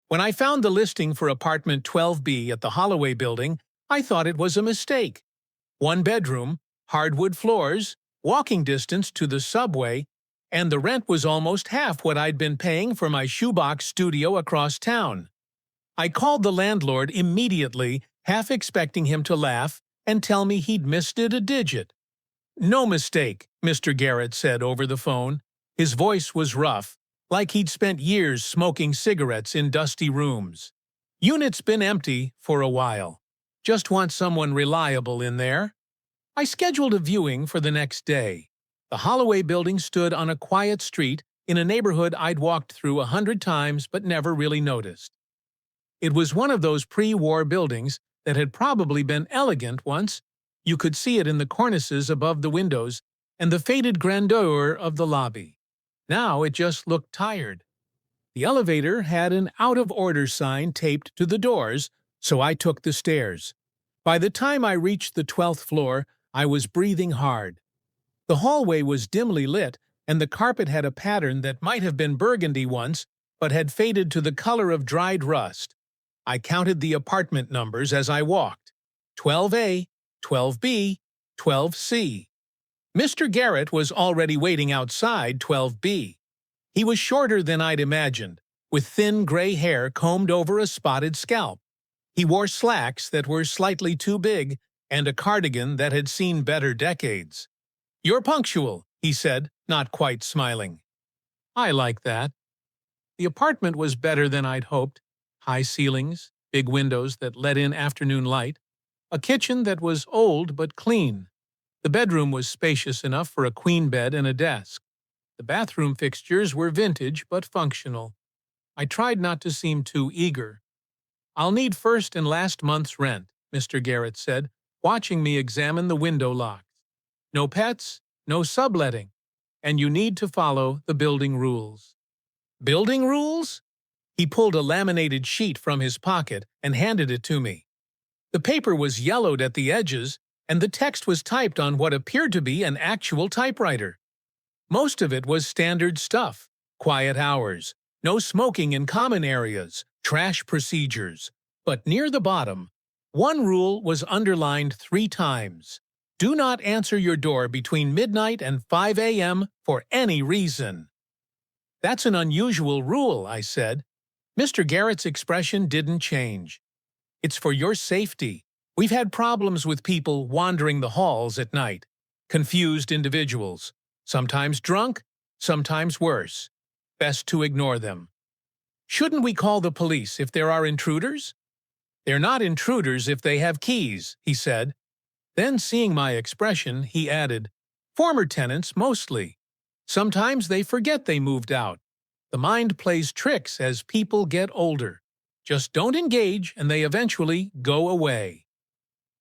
When I found the listing for apartment 12B at the Holloway Building, I thought it was a mistake. One bedroom, hardwood floors, walking distance to the subway, and the rent was almost half what I'd been paying for my shoebox studio across town. I called the landlord immediately, half expecting him to laugh and tell me he'd missed it a digit. "No mistake," Mr. Garrett said over the phone. His voice was rough, like he'd spent years smoking cigarettes in dusty rooms. "Unit's been empty for a while. Just want someone reliable in there." I scheduled a viewing for the next day. The Holloway Building stood on a quiet street in a neighborhood I'd walked through 100 times but never really noticed. It was one of those pre-war buildings that had probably been elegant once. You could see it in the cornices above the windows and the faded grandeur of the lobby. Now it just looked tired. The elevator had an out-of-order sign taped to the doors, so I took the stairs. By the time I reached the 12th floor, I was breathing hard. The hallway was dimly lit, and the carpet had a pattern that might have been burgundy once, but had faded to the color of dried rust. I counted the apartment numbers as I walked. 12A, 12B, 12C. Mr. Garrett was already waiting outside 12B. He was shorter than I'd imagined, with thin gray hair combed over a spotted scalp. He wore slacks that were slightly too big and a cardigan that had seen better decades. "You're punctual," he said, not quite smiling. I like that. The apartment was better than I'd hoped. High ceilings, big windows that let in afternoon light, a kitchen that was old but clean. The bedroom was spacious enough for a queen bed and a desk. The bathroom fixtures were vintage but functional. I tried not to seem too eager. "I'll need first and last month's rent," Mr. Garrett said, watching me examine the window locks. "No pets, no subletting, and you need to follow the building rules." "Building rules?" He pulled a laminated sheet from his pocket and handed it to me. The paper was yellowed at the edges, and the text was typed on what appeared to be an actual typewriter. Most of it was standard stuff: quiet hours, no smoking in common areas, trash procedures. But near the bottom, one rule was underlined 3 times. "Do not answer your door between midnight and 5 a.m. for any reason." "That's an unusual rule," I said. Mr. Garrett's expression didn't change. "It's for your safety. We've had problems with people wandering the halls at night. Confused individuals. Sometimes drunk, sometimes worse. Best to ignore them." "Shouldn't we call the police if there are intruders?" "They're not intruders if they have keys," he said. Then, seeing my expression, he added, "Former tenants mostly. Sometimes they forget they moved out. The mind plays tricks as people get older. Just don't engage and they eventually go away."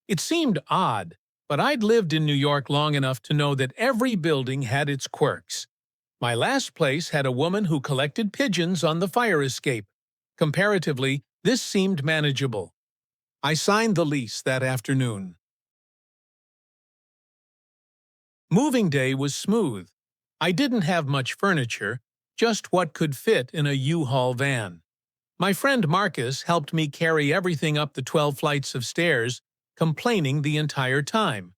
It seemed odd, but I'd lived in New York long enough to know that every building had its quirks. My last place had a woman who collected pigeons on the fire escape. Comparatively, this seemed manageable. I signed the lease that afternoon. Moving day was smooth. I didn't have much furniture, just what could fit in a U-Haul van. My friend Marcus helped me carry everything up the 12 flights of stairs, complaining the entire time.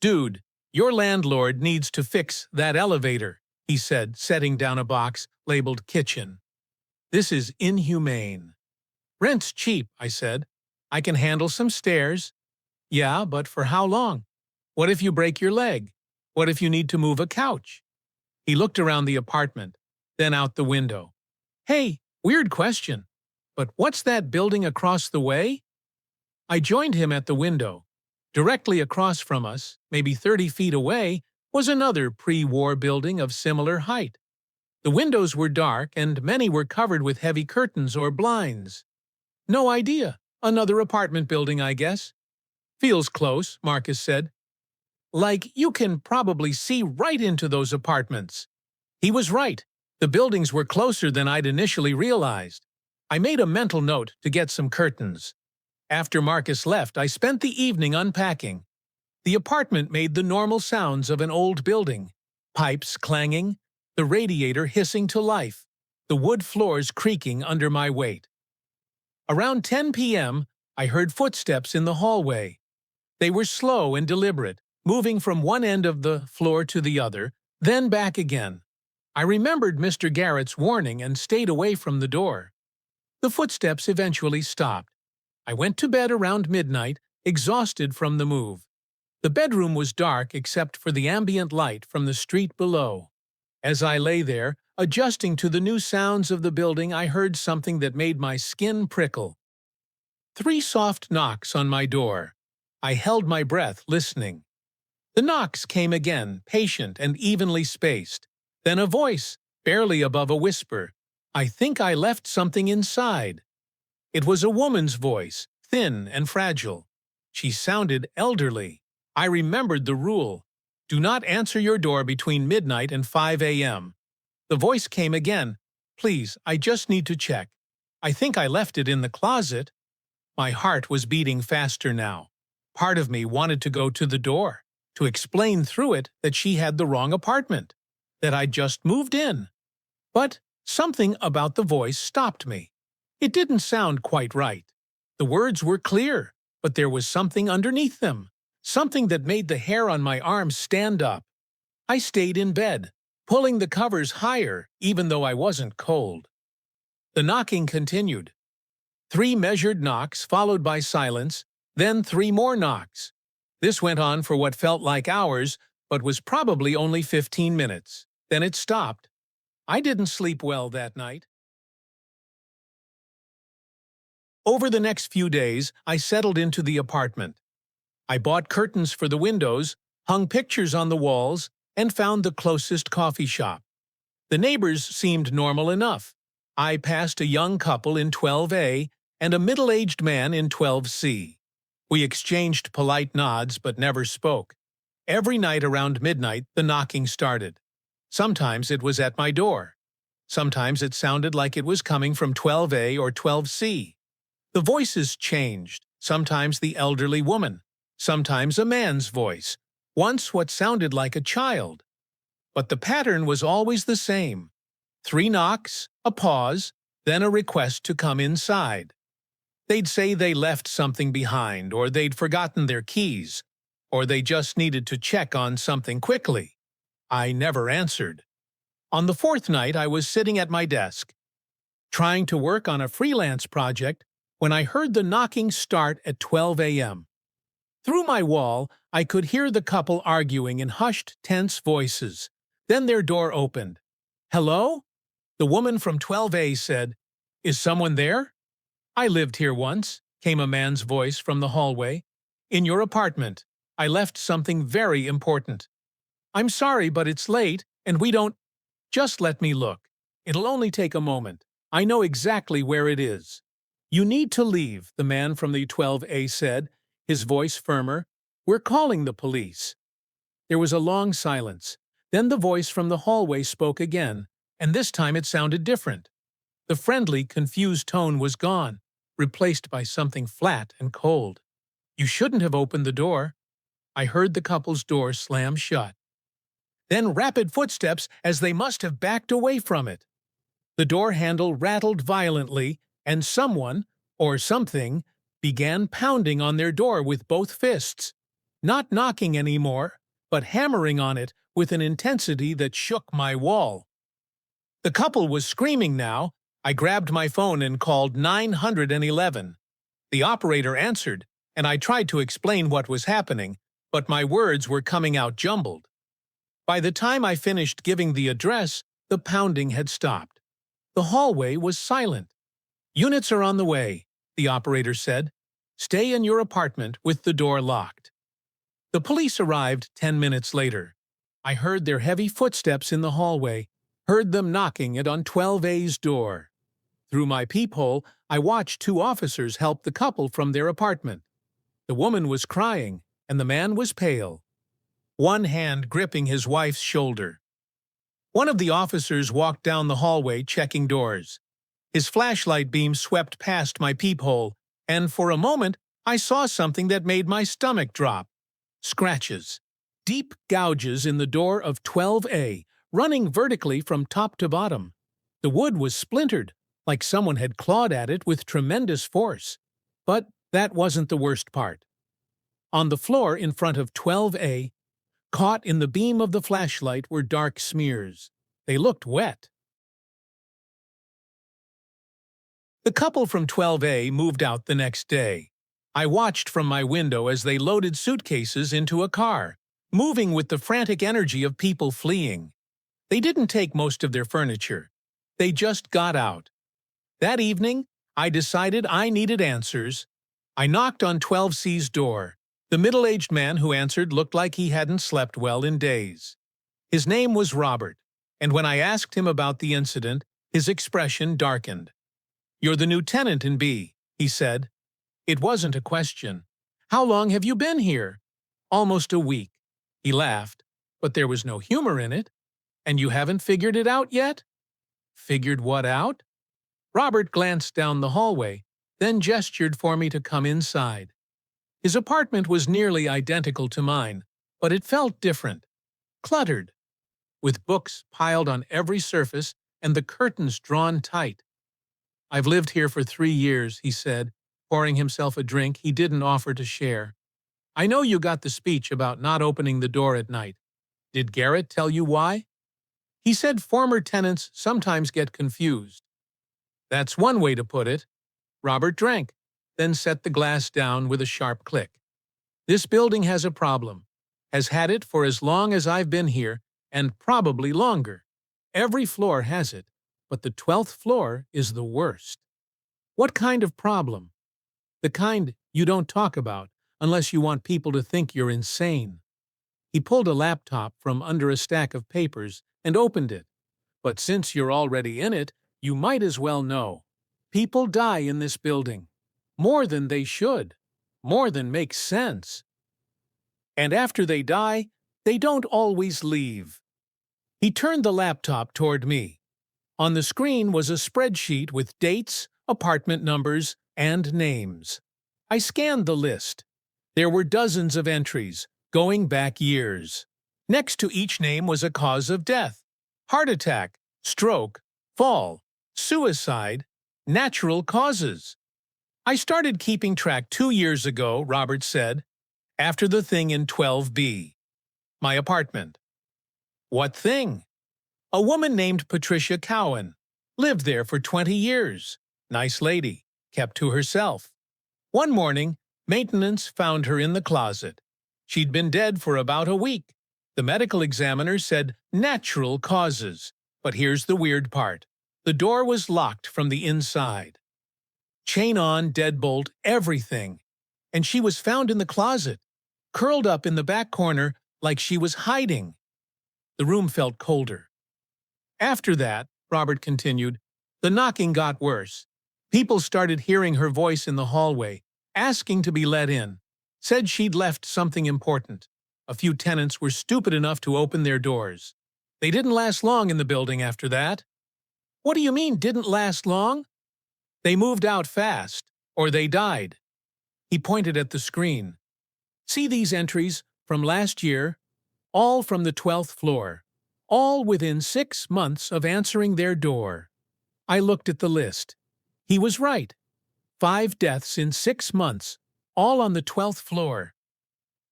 "Dude, your landlord needs to fix that elevator," he said, setting down a box labeled kitchen. "This is inhumane." "Rent's cheap," I said. "I can handle some stairs." "Yeah, but for how long? What if you break your leg? What if you need to move a couch?" He looked around the apartment, then out the window. "Hey, weird question, but what's that building across the way?" I joined him at the window. Directly across from us, maybe 30 feet away, was another pre-war building of similar height. The windows were dark and many were covered with heavy curtains or blinds. "No idea. Another apartment building, I guess." "Feels close," Marcus said. "Like you can probably see right into those apartments." He was right. The buildings were closer than I'd initially realized. I made a mental note to get some curtains. After Marcus left, I spent the evening unpacking. The apartment made the normal sounds of an old building: pipes clanging, the radiator hissing to life, the wood floors creaking under my weight. Around 10 p.m., I heard footsteps in the hallway. They were slow and deliberate, moving from one end of the floor to the other, then back again. I remembered Mr. Garrett's warning and stayed away from the door. The footsteps eventually stopped. I went to bed around midnight, exhausted from the move. The bedroom was dark except for the ambient light from the street below. As I lay there, adjusting to the new sounds of the building, I heard something that made my skin prickle. 3 soft knocks on my door. I held my breath, listening. The knocks came again, patient and evenly spaced. Then a voice, barely above a whisper. I think I left something inside. It was a woman's voice, thin and fragile. She sounded elderly. I remembered the rule. Do not answer your door between midnight and 5 a.m. The voice came again. Please, I just need to check. I think I left it in the closet. My heart was beating faster now. Part of me wanted to go to the door, to explain through it that she had the wrong apartment, that I'd just moved in. But something about the voice stopped me. It didn't sound quite right. The words were clear, but there was something underneath them, something that made the hair on my arms stand up. I stayed in bed, pulling the covers higher, even though I wasn't cold. The knocking continued. 3 measured knocks, followed by silence, then 3 more knocks. This went on for what felt like hours, but was probably only 15 minutes. Then it stopped. I didn't sleep well that night. Over the next few days, I settled into the apartment. I bought curtains for the windows, hung pictures on the walls, and found the closest coffee shop. The neighbors seemed normal enough. I passed a young couple in 12A and a middle-aged man in 12C. We exchanged polite nods but never spoke. Every night around midnight, the knocking started. Sometimes it was at my door. Sometimes it sounded like it was coming from 12A or 12C. The voices changed, sometimes the elderly woman, sometimes a man's voice, once what sounded like a child. But the pattern was always the same. 3 knocks, a pause, then a request to come inside. They'd say they left something behind, or they'd forgotten their keys, or they just needed to check on something quickly. I never answered. On the 4th night, I was sitting at my desk, trying to work on a freelance project, when I heard the knocking start at 12 a.m. Through my wall, I could hear the couple arguing in hushed, tense voices. Then their door opened. "Hello?" The woman from 12A said, "Is someone there?" "I lived here once," came a man's voice from the hallway. "In your apartment. I left something very important." "I'm sorry, but it's late, and we don't—" "Just let me look. It'll only take a moment. I know exactly where it is." "You need to leave," the man from the 12A said, his voice firmer. "We're calling the police." There was a long silence. Then the voice from the hallway spoke again, and this time it sounded different. The friendly, confused tone was gone, replaced by something flat and cold. "You shouldn't have opened the door." I heard the couple's door slam shut. Then rapid footsteps as they must have backed away from it. The door handle rattled violently, and someone, or something, began pounding on their door with both fists. Not knocking anymore, but hammering on it with an intensity that shook my wall. The couple was screaming now. I grabbed my phone and called 911. The operator answered, and I tried to explain what was happening, but my words were coming out jumbled. By the time I finished giving the address, the pounding had stopped. The hallway was silent. "Units are on the way," the operator said. "Stay in your apartment with the door locked." The police arrived 10 minutes later. I heard their heavy footsteps in the hallway, heard them knocking it on 12A's door. Through my peephole, I watched 2 officers help the couple from their apartment. The woman was crying, and the man was pale, one hand gripping his wife's shoulder. One of the officers walked down the hallway checking doors. His flashlight beam swept past my peephole, and for a moment I saw something that made my stomach drop. Scratches. Deep gouges in the door of 12A, running vertically from top to bottom. The wood was splintered, like someone had clawed at it with tremendous force. But that wasn't the worst part. On the floor in front of 12A, caught in the beam of the flashlight, were dark smears. They looked wet. The couple from 12A moved out the next day. I watched from my window as they loaded suitcases into a car, moving with the frantic energy of people fleeing. They didn't take most of their furniture. They just got out. That evening, I decided I needed answers. I knocked on 12C's door. The middle-aged man who answered looked like he hadn't slept well in days. His name was Robert, and when I asked him about the incident, his expression darkened. "You're the new tenant in B," he said. It wasn't a question. "How long have you been here?" "Almost a week." He laughed, but there was no humor in it. "And you haven't figured it out yet?" "Figured what out?" Robert glanced down the hallway, then gestured for me to come inside. His apartment was nearly identical to mine, but it felt different. Cluttered, with books piled on every surface and the curtains drawn tight. "I've lived here for 3 years," he said, pouring himself a drink he didn't offer to share. "I know you got the speech about not opening the door at night. Did Garrett tell you why?" "He said former tenants sometimes get confused." "That's one way to put it." Robert drank, then set the glass down with a sharp click. "This building has a problem. Has had it for as long as I've been here, and probably longer. Every floor has it, but the 12th floor is the worst." "What kind of problem?" "The kind you don't talk about unless you want people to think you're insane." He pulled a laptop from under a stack of papers and opened it. "But since you're already in it, you might as well know. People die in this building. More than they should. More than makes sense. And after they die, they don't always leave." He turned the laptop toward me. On the screen was a spreadsheet with dates, apartment numbers, and names. I scanned the list. There were dozens of entries, going back years. Next to each name was a cause of death: heart attack, stroke, fall, suicide, natural causes. "I started keeping track 2 years ago," Robert said, "after the thing in 12B. My apartment." "What thing?" "A woman named Patricia Cowan. Lived there for 20 years. Nice lady. Kept to herself. One morning, maintenance found her in the closet. She'd been dead for about a week. The medical examiner said natural causes. But here's the weird part. The door was locked from the inside. Chain on, deadbolt, everything. And she was found in the closet, curled up in the back corner like she was hiding." The room felt colder. "After that," Robert continued, "the knocking got worse. People started hearing her voice in the hallway, asking to be let in. Said she'd left something important. A few tenants were stupid enough to open their doors. They didn't last long in the building after that." "What do you mean, didn't last long?" "They moved out fast, or they died." He pointed at the screen. "See these entries from last year? All from the 12th floor. All within 6 months of answering their door." I looked at the list. He was right. 5 deaths in 6 months, all on the 12th floor.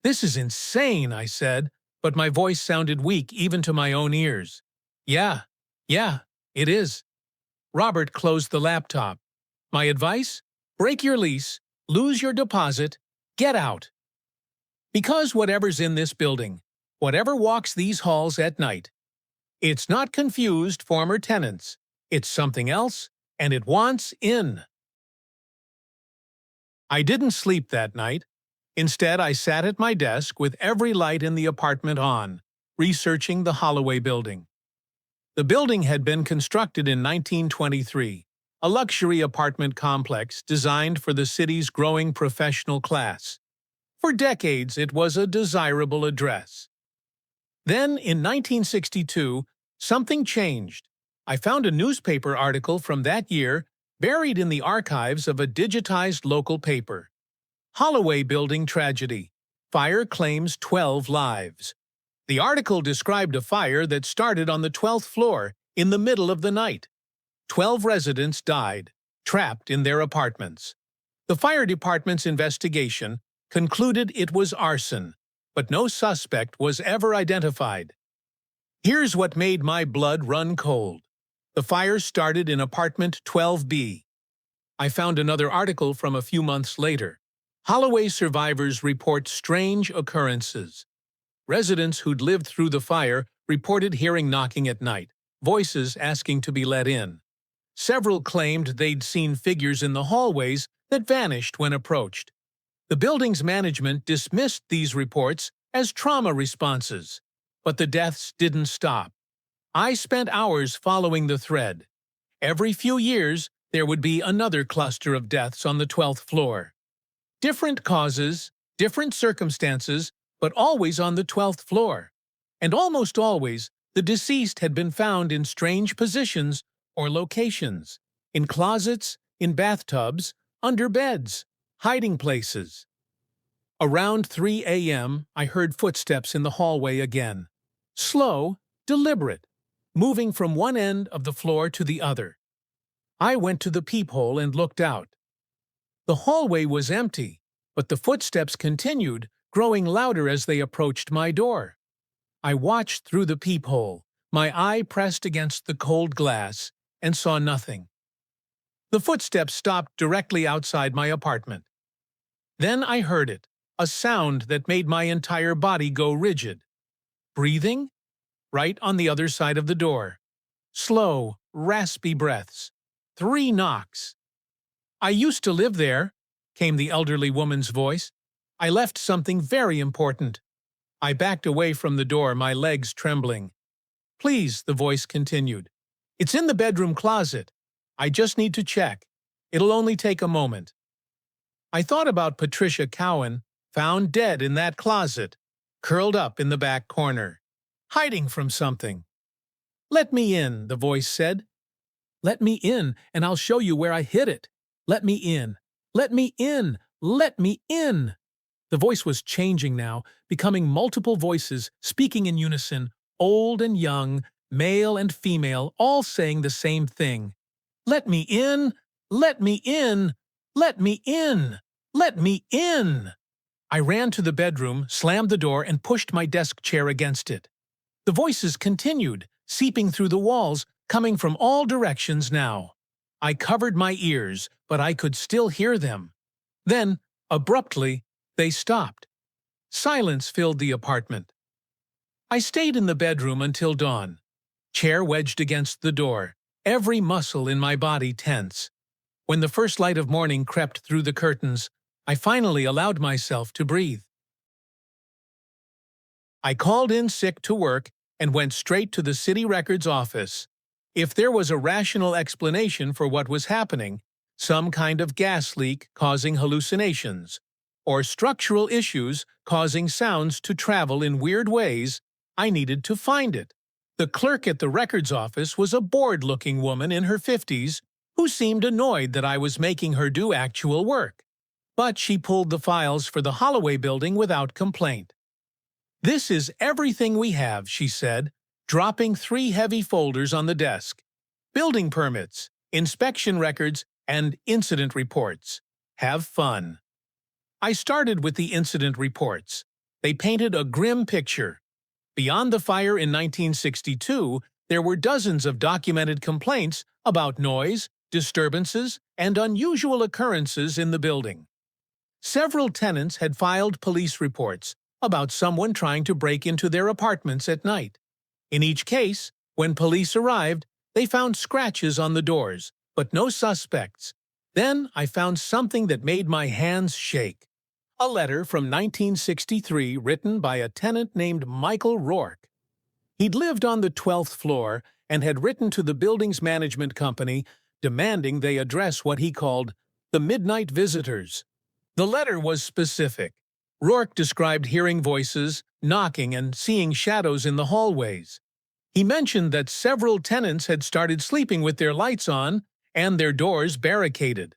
"This is insane," I said, but my voice sounded weak even to my own ears. Yeah, it is." Robert closed the laptop. "My advice? Break your lease, lose your deposit, get out. Because whatever's in this building, whatever walks these halls at night, it's not confused former tenants. It's something else, and it wants in." I didn't sleep that night. Instead, I sat at my desk with every light in the apartment on, researching the Holloway Building. The building had been constructed in 1923, a luxury apartment complex designed for the city's growing professional class. For decades, it was a desirable address. Then, in 1962, something changed. I found a newspaper article from that year buried in the archives of a digitized local paper. Holloway Building Tragedy. Fire claims 12 lives. The article described a fire that started on the 12th floor in the middle of the night. 12 residents died, trapped in their apartments. The fire department's investigation concluded it was arson, but no suspect was ever identified. Here's what made my blood run cold. The fire started in apartment 12B. I found another article from a few months later. Holloway survivors report strange occurrences. Residents who'd lived through the fire reported hearing knocking at night, voices asking to be let in. Several claimed they'd seen figures in the hallways that vanished when approached. The building's management dismissed these reports as trauma responses, but the deaths didn't stop. I spent hours following the thread. Every few years, there would be another cluster of deaths on the 12th floor. Different causes, different circumstances, but always on the 12th floor. And almost always, the deceased had been found in strange positions or locations, in closets, in bathtubs, under beds, hiding places. Around 3 a.m., I heard footsteps in the hallway again. Slow, deliberate, moving from one end of the floor to the other. I went to the peephole and looked out. The hallway was empty, but the footsteps continued, growing louder as they approached my door. I watched through the peephole, my eye pressed against the cold glass, and saw nothing. The footsteps stopped directly outside my apartment. Then I heard it, a sound that made my entire body go rigid. Breathing? Right on the other side of the door. Slow, raspy breaths. 3 knocks. "I used to live there," came the elderly woman's voice. "I left something very important." I backed away from the door, my legs trembling. "Please," the voice continued. "It's in the bedroom closet. I just need to check. It'll only take a moment." I thought about Patricia Cowan, found dead in that closet, curled up in the back corner, hiding from something. "Let me in," the voice said. "Let me in, and I'll show you where I hid it. Let me in. Let me in. Let me in." The voice was changing now, becoming multiple voices, speaking in unison, old and young, male and female, all saying the same thing. "Let me in! Let me in! Let me in! Let me in!" I ran to the bedroom, slammed the door, and pushed my desk chair against it. The voices continued, seeping through the walls, coming from all directions now. I covered my ears, but I could still hear them. Then, abruptly, they stopped. Silence filled the apartment. I stayed in the bedroom until dawn, chair wedged against the door, every muscle in my body tense. When the first light of morning crept through the curtains, I finally allowed myself to breathe. I called in sick to work and went straight to the city records office. If there was a rational explanation for what was happening, some kind of gas leak causing hallucinations, or structural issues causing sounds to travel in weird ways, I needed to find it. The clerk at the records office was a bored-looking woman in her 50s who seemed annoyed that I was making her do actual work. But she pulled the files for the Holloway Building without complaint. "This is everything we have," she said, dropping 3 heavy folders on the desk. "Building permits, inspection records, and incident reports. Have fun." I started with the incident reports. They painted a grim picture. Beyond the fire in 1962, there were dozens of documented complaints about noise, disturbances, and unusual occurrences in the building. Several tenants had filed police reports about someone trying to break into their apartments at night. In each case, when police arrived, they found scratches on the doors, but no suspects. Then I found something that made my hands shake. A letter from 1963 written by a tenant named Michael Rourke. He'd lived on the 12th floor and had written to the building's management company demanding they address what he called the midnight visitors. The letter was specific. Rourke described hearing voices, knocking, and seeing shadows in the hallways. He mentioned that several tenants had started sleeping with their lights on and their doors barricaded.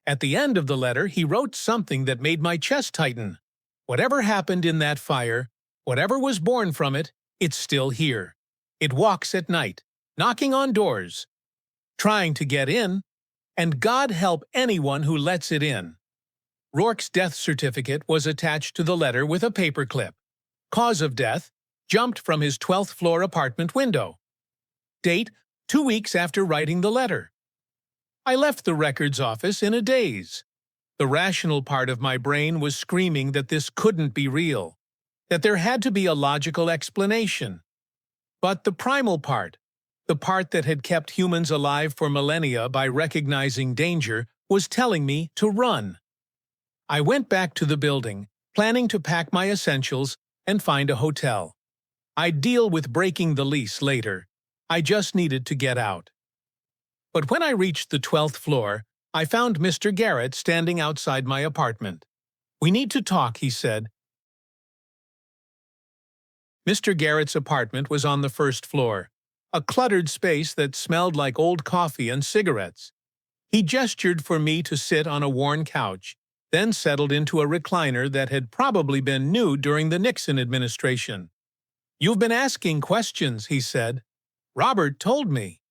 At the end of the letter, he wrote something that made my chest tighten. "Whatever happened in that fire, whatever was born from it, it's still here. It walks at night, knocking on doors." trying to get in, and God help anyone who lets it in. Rourke's death certificate was attached to the letter with a paperclip. Cause of death: jumped from his 12th floor apartment window. Date: 2 weeks after writing the letter. I left the records office in a daze. The rational part of my brain was screaming that this couldn't be real, that there had to be a logical explanation. But the primal part, the part that had kept humans alive for millennia by recognizing danger, was telling me to run. I went back to the building, planning to pack my essentials and find a hotel. I'd deal with breaking the lease later. I just needed to get out. But when I reached the 12th floor, I found Mr. Garrett standing outside my apartment. "We need to talk," he said. Mr. Garrett's apartment was on the 1st floor, a cluttered space that smelled like old coffee and cigarettes. He gestured for me to sit on a worn couch, then settled into a recliner that had probably been new during the Nixon administration. "You've been asking questions," he said. "Robert told me.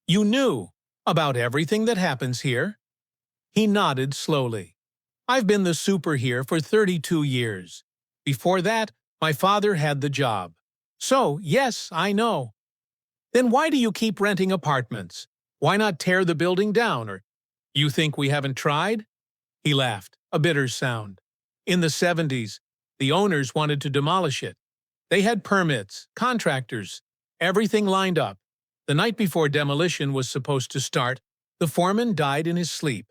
You knew about everything that happens here?" He nodded slowly. "I've been the super here for 32 years. Before that, my father had the job. So, yes, I know." "Then why do you keep renting apartments? Why not tear the building down? Or you think we haven't tried?" He laughed, a bitter sound. "In the 70s, the owners wanted to demolish it. They had permits, contractors, everything lined up. The night before demolition was supposed to start, the foreman died in his sleep.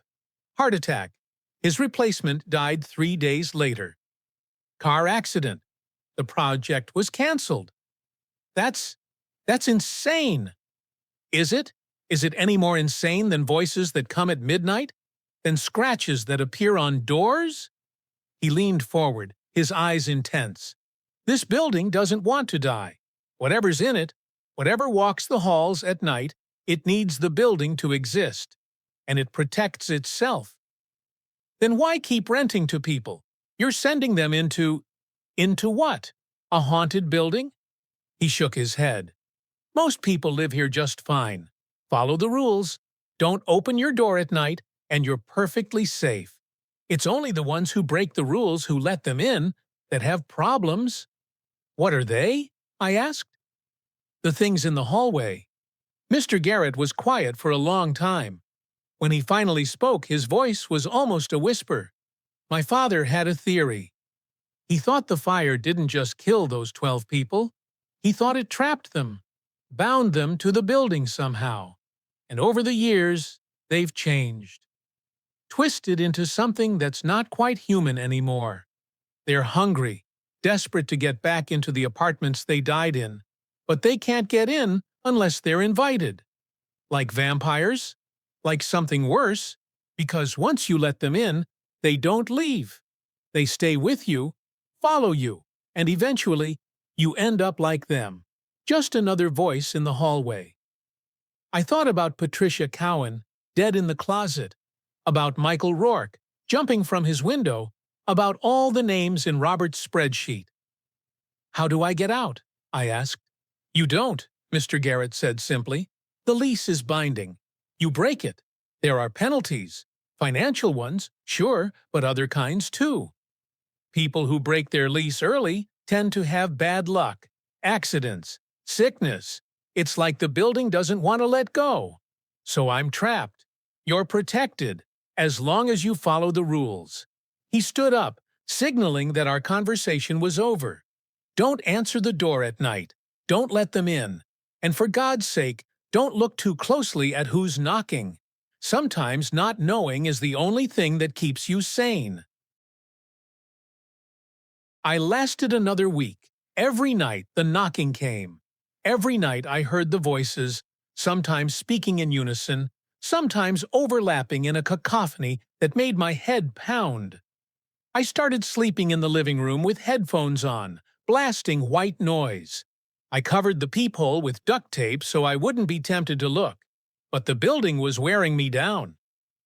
Heart attack. His replacement died 3 days later. Car accident. The project was canceled. That's insane. Is it? Is it any more insane than voices that come at midnight? Than scratches that appear on doors?" He leaned forward, his eyes intense. "This building doesn't want to die. Whatever's in it, whatever walks the halls at night, it needs the building to exist. And it protects itself. Then why keep renting to people? You're sending them into what? A haunted building?" He shook his head. "Most people live here just fine. Follow the rules. Don't open your door at night, and you're perfectly safe. It's only the ones who break the rules who let them in that have problems." "What are they?" I asked. "The things in the hallway." Mr. Garrett was quiet for a long time. When he finally spoke, his voice was almost a whisper. "My father had a theory. He thought the fire didn't just kill those 12 people. He thought it trapped them, bound them to the building somehow. And over the years, they've changed. Twisted into something that's not quite human anymore. They're hungry, desperate to get back into the apartments they died in, but they can't get in unless they're invited. Like vampires? Like something worse, because once you let them in, they don't leave. They stay with you, follow you, and eventually, you end up like them. Just another voice in the hallway." I thought about Patricia Cowan, dead in the closet, about Michael Rourke, jumping from his window, about all the names in Robert's spreadsheet. "How do I get out?" I asked. "You don't," Mr. Garrett said simply. "The lease is binding. You break it. There are penalties. Financial ones, sure, but other kinds too. People who break their lease early tend to have bad luck, accidents, sickness. It's like the building doesn't want to let go. So I'm trapped. You're protected, as long as you follow the rules." He stood up, signaling that our conversation was over. "Don't answer the door at night. Don't let them in. And for God's sake, don't look too closely at who's knocking. Sometimes not knowing is the only thing that keeps you sane." I lasted another week. Every night the knocking came. Every night I heard the voices, sometimes speaking in unison, sometimes overlapping in a cacophony that made my head pound. I started sleeping in the living room with headphones on, blasting white noise. I covered the peephole with duct tape so I wouldn't be tempted to look, but the building was wearing me down.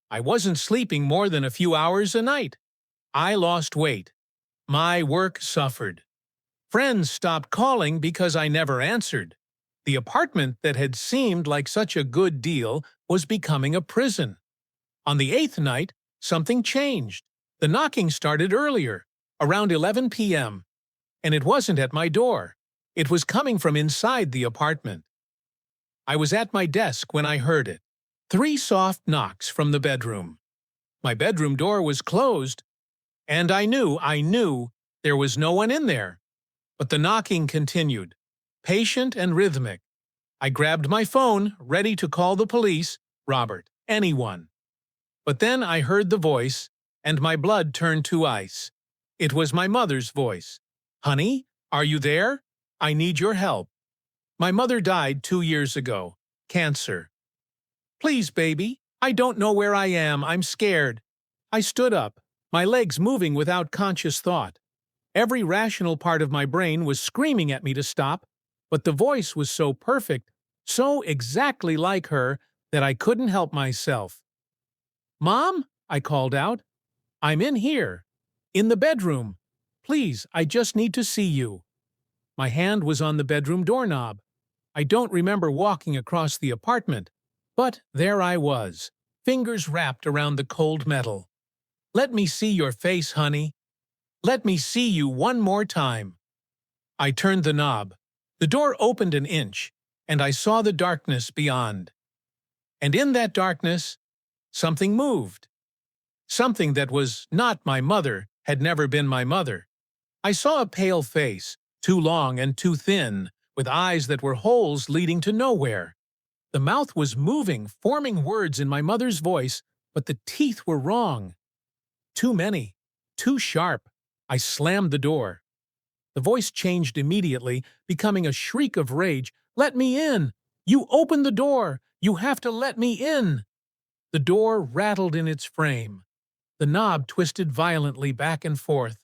I wasn't sleeping more than a few hours a night. I lost weight. My work suffered. Friends stopped calling because I never answered. The apartment that had seemed like such a good deal was becoming a prison. On the 8th night, something changed. The knocking started earlier, around 11 p.m., and it wasn't at my door. It was coming from inside the apartment. I was at my desk when I heard it. 3 soft knocks from the bedroom. My bedroom door was closed, and I knew there was no one in there. But the knocking continued, patient and rhythmic. I grabbed my phone, ready to call the police, Robert, anyone. But then I heard the voice, and my blood turned to ice. It was my mother's voice. "Honey, are you there? I need your help. My mother died 2 years ago. Cancer. Please, baby, I don't know where I am. I'm scared." I stood up, my legs moving without conscious thought. Every rational part of my brain was screaming at me to stop, but the voice was so perfect, so exactly like her, that I couldn't help myself. "Mom," I called out, "I'm in here. In the bedroom. Please, I just need to see you." My hand was on the bedroom doorknob. I don't remember walking across the apartment, but there I was, fingers wrapped around the cold metal. "Let me see your face, honey. Let me see you one more time." I turned the knob. The door opened an inch, and I saw the darkness beyond. And in that darkness, something moved. Something that was not my mother, had never been my mother. I saw a pale face, too long and too thin, with eyes that were holes leading to nowhere. The mouth was moving, forming words in my mother's voice, but the teeth were wrong. Too many, too sharp. I slammed the door. The voice changed immediately, becoming a shriek of rage. "Let me in! You open the door! You have to let me in!" The door rattled in its frame. The knob twisted violently back and forth.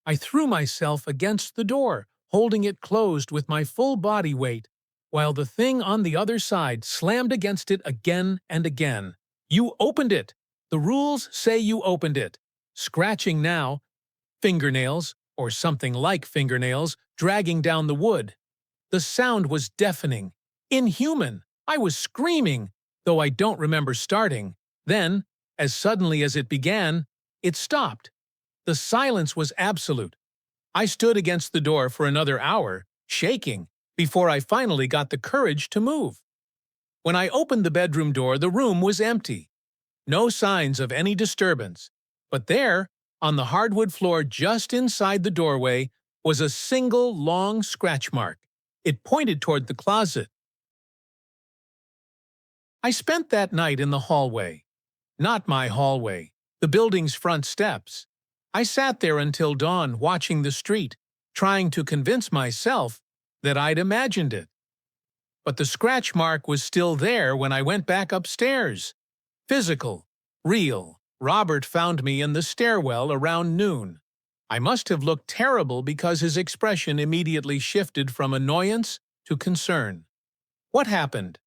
I threw myself against the door, holding it closed with my full body weight, while the thing on the other side slammed against it again and again. "You opened it! The rules say you opened it!" Scratching now, fingernails, or something like fingernails, dragging down the wood. The sound was deafening, inhuman. I was screaming, though I don't remember starting. Then, as suddenly as it began, it stopped. The silence was absolute. I stood against the door for another hour, shaking, before I finally got the courage to move. When I opened the bedroom door, the room was empty. No signs of any disturbance. But there, on the hardwood floor just inside the doorway, was a single long scratch mark. It pointed toward the closet. I spent that night in the hallway. Not my hallway, the building's front steps. I sat there until dawn, watching the street, trying to convince myself that I'd imagined it. But the scratch mark was still there when I went back upstairs. Physical, real. Robert found me in the stairwell around noon. I must have looked terrible because his expression immediately shifted from annoyance to concern. What happened?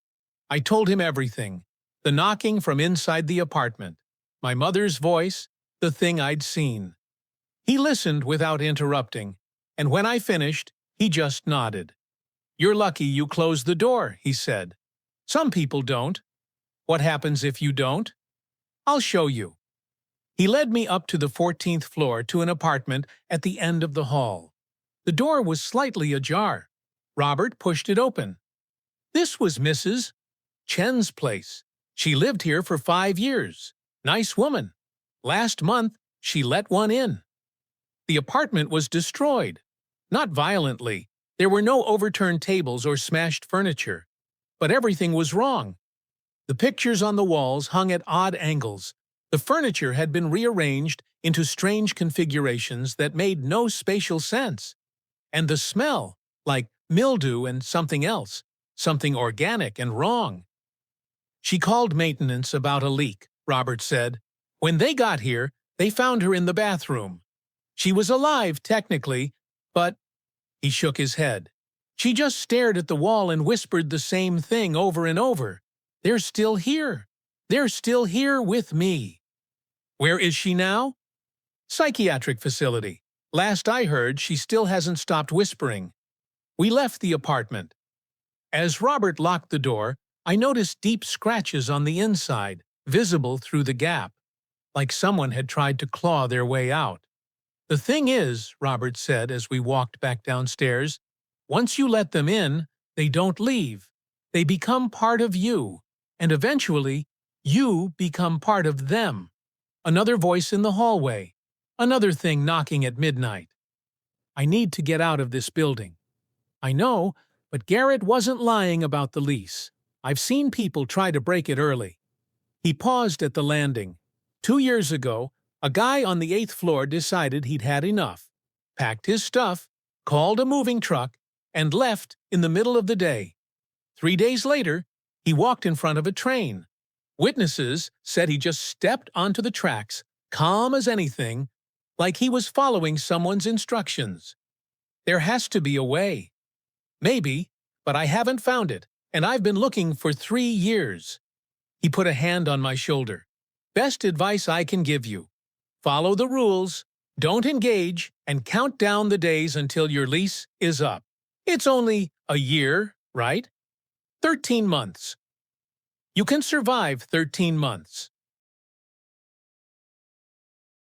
I told him everything. The knocking from inside the apartment, my mother's voice, the thing I'd seen. He listened without interrupting, and when I finished, he just nodded. "You're lucky you closed the door," he said. "Some people don't." "What happens if you don't?" "I'll show you." He led me up to the 14th floor to an apartment at the end of the hall. The door was slightly ajar. Robert pushed it open. This was Mrs. Chen's place. She lived here for 5 years. Nice woman. Last month, she let one in. The apartment was destroyed. Not violently. There were no overturned tables or smashed furniture. But everything was wrong. The pictures on the walls hung at odd angles. The furniture had been rearranged into strange configurations that made no spatial sense. And the smell, like mildew and something else, something organic and wrong. She called maintenance about a leak, Robert said. When they got here, they found her in the bathroom. She was alive, technically, but he shook his head. She just stared at the wall and whispered the same thing over and over. "They're still here. They're still here with me." Where is she now? Psychiatric facility. Last I heard, she still hasn't stopped whispering. We left the apartment. As Robert locked the door, I noticed deep scratches on the inside, visible through the gap, like someone had tried to claw their way out. "The thing is," Robert said as we walked back downstairs, "once you let them in, they don't leave. They become part of you, and eventually, you become part of them." Another voice in the hallway. Another thing knocking at midnight. "I need to get out of this building." "I know, but Garrett wasn't lying about the lease. I've seen people try to break it early." He paused at the landing. 2 years ago, a guy on the 8th floor decided he'd had enough, packed his stuff, called a moving truck, and left in the middle of the day. 3 days later, he walked in front of a train. Witnesses said he just stepped onto the tracks, calm as anything, like he was following someone's instructions. There has to be a way. Maybe, but I haven't found it, and I've been looking for 3 years. He put a hand on my shoulder. "Best advice I can give you. Follow the rules, don't engage, and count down the days until your lease is up. It's only a year, right? 13 months. You can survive 13 months.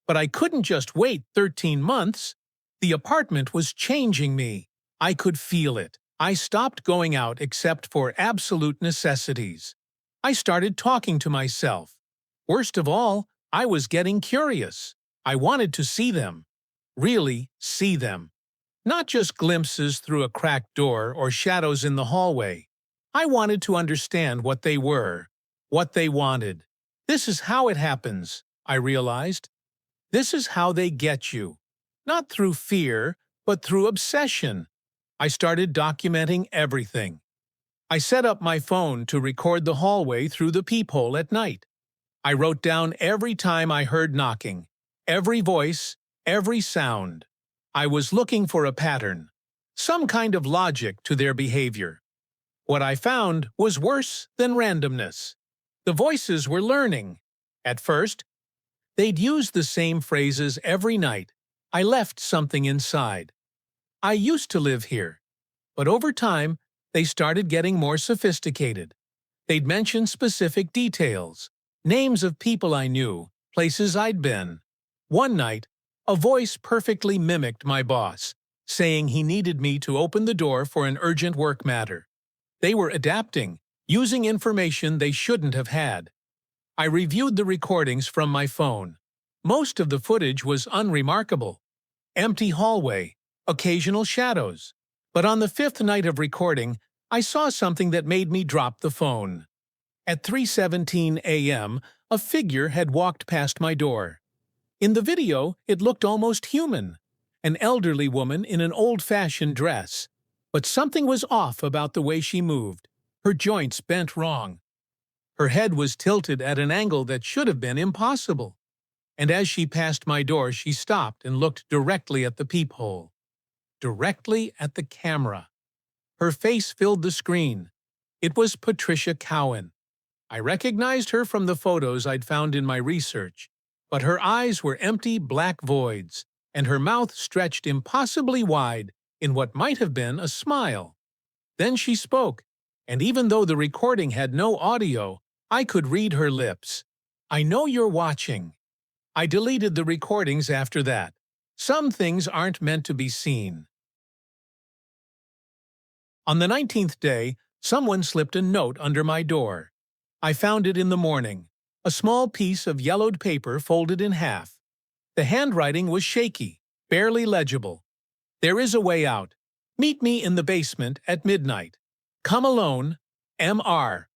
But I couldn't just wait 13 months. The apartment was changing me. I could feel it. I stopped going out except for absolute necessities. I started talking to myself. Worst of all, I was getting curious. I wanted to see them. Really see them. Not just glimpses through a cracked door or shadows in the hallway. I wanted to understand what they were, what they wanted. This is how it happens, I realized. This is how they get you. Not through fear, but through obsession. I started documenting everything. I set up my phone to record the hallway through the peephole at night. I wrote down every time I heard knocking, every voice, every sound. I was looking for a pattern, some kind of logic to their behavior. What I found was worse than randomness. The voices were learning. At first, they'd use the same phrases every night. "I left something inside." "I used to live here." But over time, they started getting more sophisticated. They'd mention specific details, names of people I knew, places I'd been. One night, a voice perfectly mimicked my boss, saying he needed me to open the door for an urgent work matter. They were adapting, using information they shouldn't have had. I reviewed the recordings from my phone. Most of the footage was unremarkable. Empty hallway, occasional shadows. But on the 5th night of recording, I saw something that made me drop the phone. At 3:17 a.m., a figure had walked past my door. In the video, it looked almost human. An elderly woman in an old-fashioned dress. But something was off about the way she moved. Her joints bent wrong. Her head was tilted at an angle that should have been impossible. And as she passed my door, she stopped and looked directly at the peephole. Directly at the camera. Her face filled the screen. It was Patricia Cowan. I recognized her from the photos I'd found in my research, but her eyes were empty black voids, and her mouth stretched impossibly wide in what might have been a smile. Then she spoke, and even though the recording had no audio, I could read her lips. "I know you're watching." I deleted the recordings after that. Some things aren't meant to be seen. On the 19th day, someone slipped a note under my door. I found it in the morning, a small piece of yellowed paper folded in half. The handwriting was shaky, barely legible. "There is a way out. Meet me in the basement at midnight. Come alone, Mr.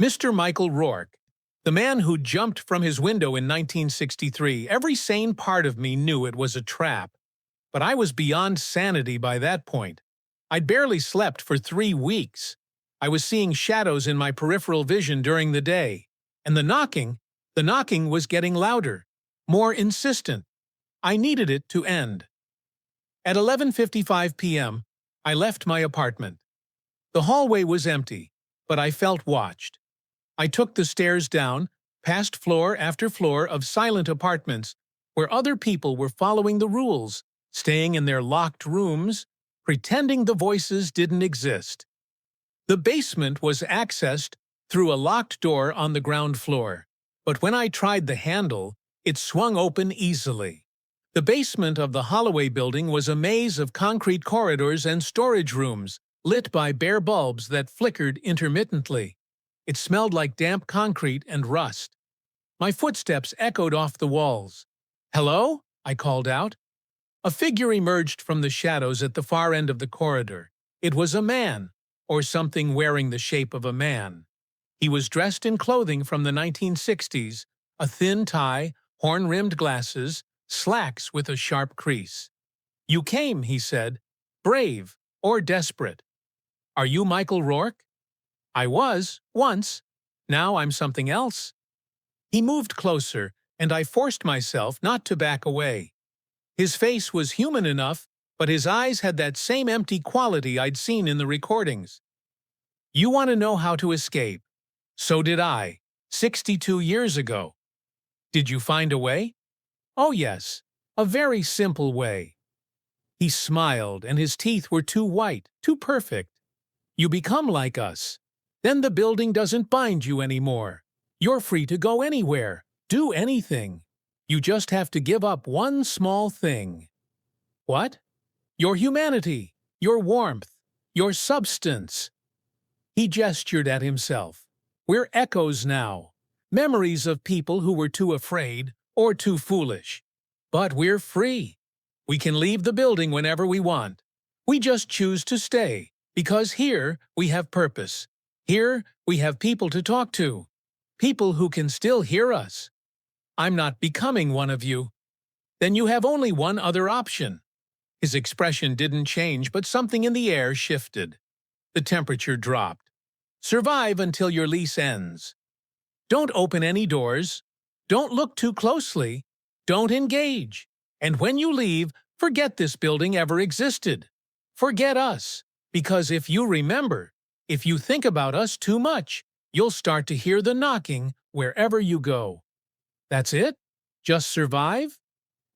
Mr. Michael Rourke." The man who jumped from his window in 1963, every sane part of me knew it was a trap. But I was beyond sanity by that point. I'd barely slept for 3 weeks. I was seeing shadows in my peripheral vision during the day. And the knocking was getting louder, more insistent. I needed it to end. At 11:55 p.m., I left my apartment. The hallway was empty, but I felt watched. I took the stairs down, past floor after floor of silent apartments where other people were following the rules, staying in their locked rooms, pretending the voices didn't exist. The basement was accessed through a locked door on the ground floor, but when I tried the handle, it swung open easily. The basement of the Holloway Building was a maze of concrete corridors and storage rooms, lit by bare bulbs that flickered intermittently. It smelled like damp concrete and rust. My footsteps echoed off the walls. "Hello?" I called out. A figure emerged from the shadows at the far end of the corridor. It was a man, or something wearing the shape of a man. He was dressed in clothing from the 1960s, a thin tie, horn-rimmed glasses, slacks with a sharp crease. "You came," he said, "brave or desperate. Are you Michael Rourke?" "I was, once. Now I'm something else." He moved closer, and I forced myself not to back away. His face was human enough, but his eyes had that same empty quality I'd seen in the recordings. "You want to know how to escape? So did I, 62 years ago. Did you find a way?" "Oh yes, a very simple way." He smiled, and his teeth were too white, too perfect. "You become like us. Then the building doesn't bind you anymore. You're free to go anywhere, do anything. You just have to give up one small thing." "What?" "Your humanity, your warmth, your substance." He gestured at himself. "We're echoes now, memories of people who were too afraid or too foolish. But we're free. We can leave the building whenever we want. We just choose to stay, because here we have purpose. Here we have people to talk to, people who can still hear us. I'm not becoming one of you. Then you have only one other option." His expression didn't change, but something in the air shifted. The temperature dropped. "Survive until your lease ends. Don't open any doors. Don't look too closely. Don't engage. And when you leave, forget this building ever existed. Forget us. Because if you remember, if you think about us too much, you'll start to hear the knocking wherever you go." "That's it? Just survive?"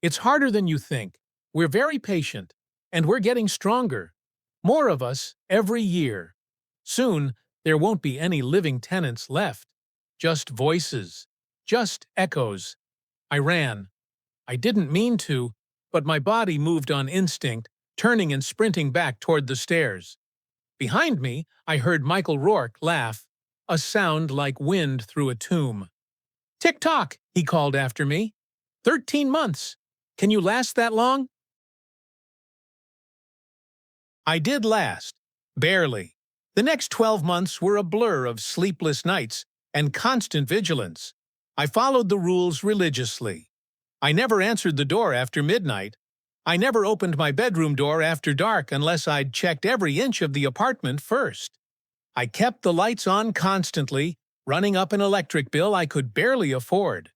"It's harder than you think. We're very patient, and we're getting stronger. More of us every year. Soon, there won't be any living tenants left. Just voices. Just echoes." I ran. I didn't mean to, but my body moved on instinct, turning and sprinting back toward the stairs. Behind me, I heard Michael Rourke laugh, a sound like wind through a tomb. "Tick-tock," he called after me. 13 months. Can you last that long?" I did last. Barely. The next 12 months were a blur of sleepless nights and constant vigilance. I followed the rules religiously. I never answered the door after midnight. I never opened my bedroom door after dark unless I'd checked every inch of the apartment first. I kept the lights on constantly, running up an electric bill I could barely afford.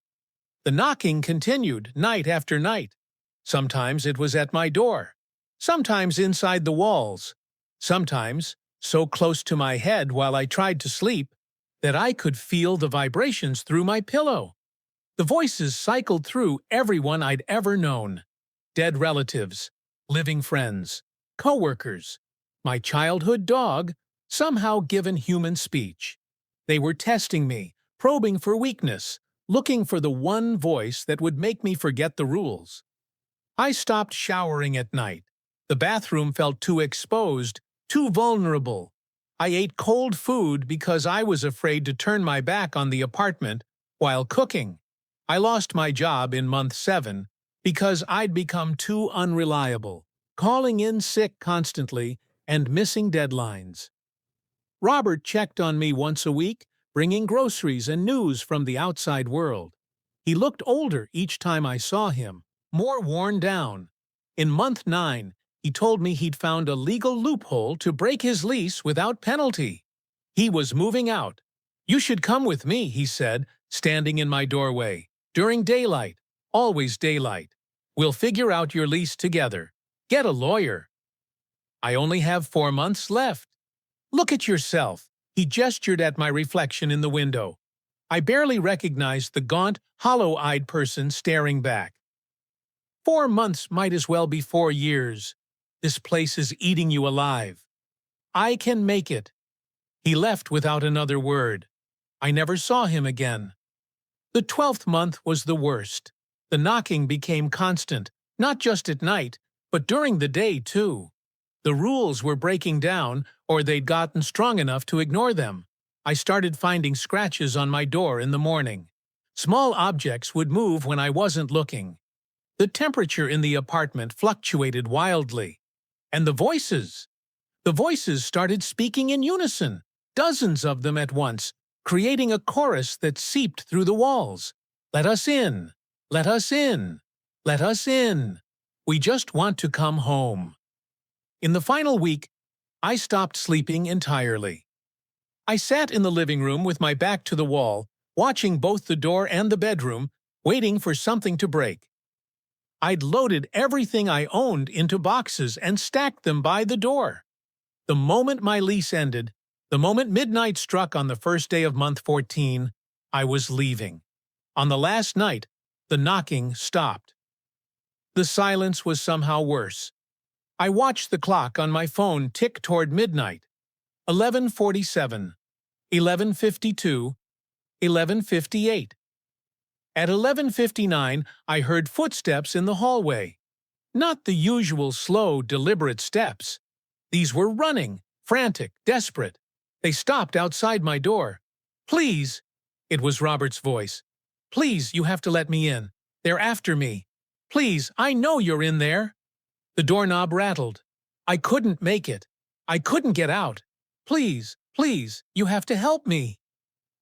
The knocking continued night after night. Sometimes it was at my door. Sometimes inside the walls. Sometimes so close to my head while I tried to sleep that I could feel the vibrations through my pillow. The voices cycled through everyone I'd ever known. Dead relatives, living friends, coworkers, my childhood dog, somehow given human speech. They were testing me, probing for weakness, looking for the one voice that would make me forget the rules. I stopped showering at night. The bathroom felt too exposed, too vulnerable. I ate cold food because I was afraid to turn my back on the apartment while cooking. I lost my job in month 7 because I'd become too unreliable, calling in sick constantly and missing deadlines. Robert checked on me once a week, bringing groceries and news from the outside world. He looked older each time I saw him, more worn down. In month 9, he told me he'd found a legal loophole to break his lease without penalty. He was moving out. "You should come with me," he said, standing in my doorway. "During daylight, always daylight. We'll figure out your lease together. Get a lawyer." "I only have 4 months left." "Look at yourself." He gestured at my reflection in the window. I barely recognized the gaunt, hollow-eyed person staring back. 4 months might as well be 4 years. This place is eating you alive. I can make it. He left without another word. I never saw him again. The 12th month was the worst. The knocking became constant, not just at night, but during the day too. The rules were breaking down, or they'd gotten strong enough to ignore them. I started finding scratches on my door in the morning. Small objects would move when I wasn't looking. The temperature in the apartment fluctuated wildly. And the voices! The voices started speaking in unison, dozens of them at once, creating a chorus that seeped through the walls. Let us in! Let us in! Let us in! We just want to come home. In the final week, I stopped sleeping entirely. I sat in the living room with my back to the wall, watching both the door and the bedroom, waiting for something to break. I'd loaded everything I owned into boxes and stacked them by the door. The moment my lease ended, the moment midnight struck on the first day of month 14, I was leaving. On the last night, the knocking stopped. The silence was somehow worse. I watched the clock on my phone tick toward midnight. 11:47, 11:52, 11:58. At 11:59, I heard footsteps in the hallway. Not the usual slow, deliberate steps. These were running, frantic, desperate. They stopped outside my door. "Please," it was Robert's voice. "Please, you have to let me in. They're after me. Please, I know you're in there." The doorknob rattled. I couldn't make it. I couldn't get out. "Please, please, you have to help me."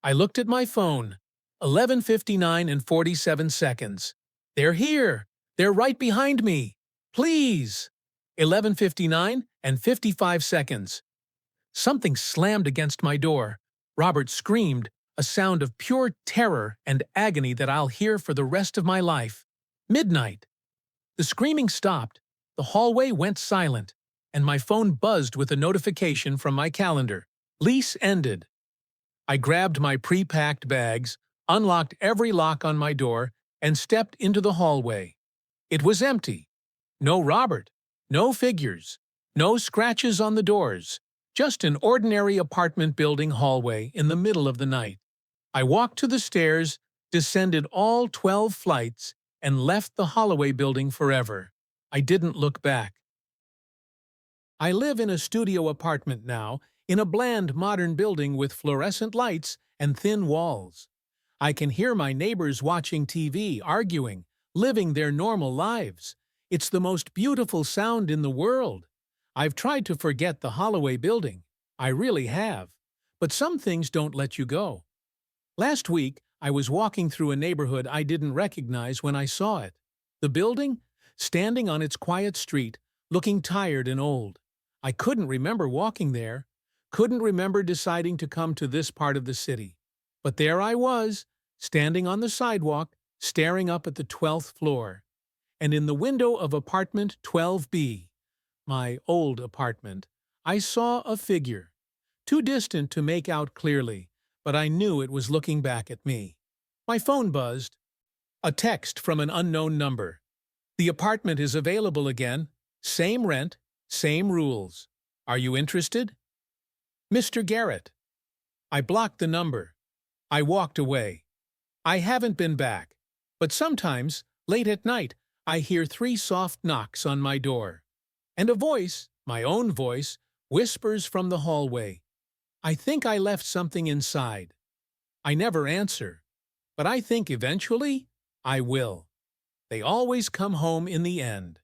I looked at my phone. 11:59 and 47 seconds. "They're here. They're right behind me. Please." 11:59 and 55 seconds. Something slammed against my door. Robert screamed, a sound of pure terror and agony that I'll hear for the rest of my life. Midnight. The screaming stopped, the hallway went silent, and my phone buzzed with a notification from my calendar. Lease ended. I grabbed my pre-packed bags, unlocked every lock on my door, and stepped into the hallway. It was empty. No Robert, no figures, no scratches on the doors, just an ordinary apartment building hallway in the middle of the night. I walked to the stairs, descended all 12 flights, and left the Holloway Building forever. I didn't look back. I live in a studio apartment now, in a bland modern building with fluorescent lights and thin walls. I can hear my neighbors watching TV, arguing, living their normal lives. It's the most beautiful sound in the world. I've tried to forget the Holloway Building. I really have. But some things don't let you go. Last week, I was walking through a neighborhood I didn't recognize when I saw it. The building, standing on its quiet street, looking tired and old. I couldn't remember walking there, couldn't remember deciding to come to this part of the city. But there I was, standing on the sidewalk, staring up at the 12th floor. And in the window of apartment 12B, my old apartment, I saw a figure. Too distant to make out clearly, but I knew it was looking back at me. My phone buzzed. A text from an unknown number. "The apartment is available again. Same rent, same rules. Are you interested? Mr. Garrett." I blocked the number. I walked away. I haven't been back, but sometimes, late at night, I hear 3 soft knocks on my door. And a voice, my own voice, whispers from the hallway. I think I left something inside. I never answer, but I think eventually I will. They always come home in the end.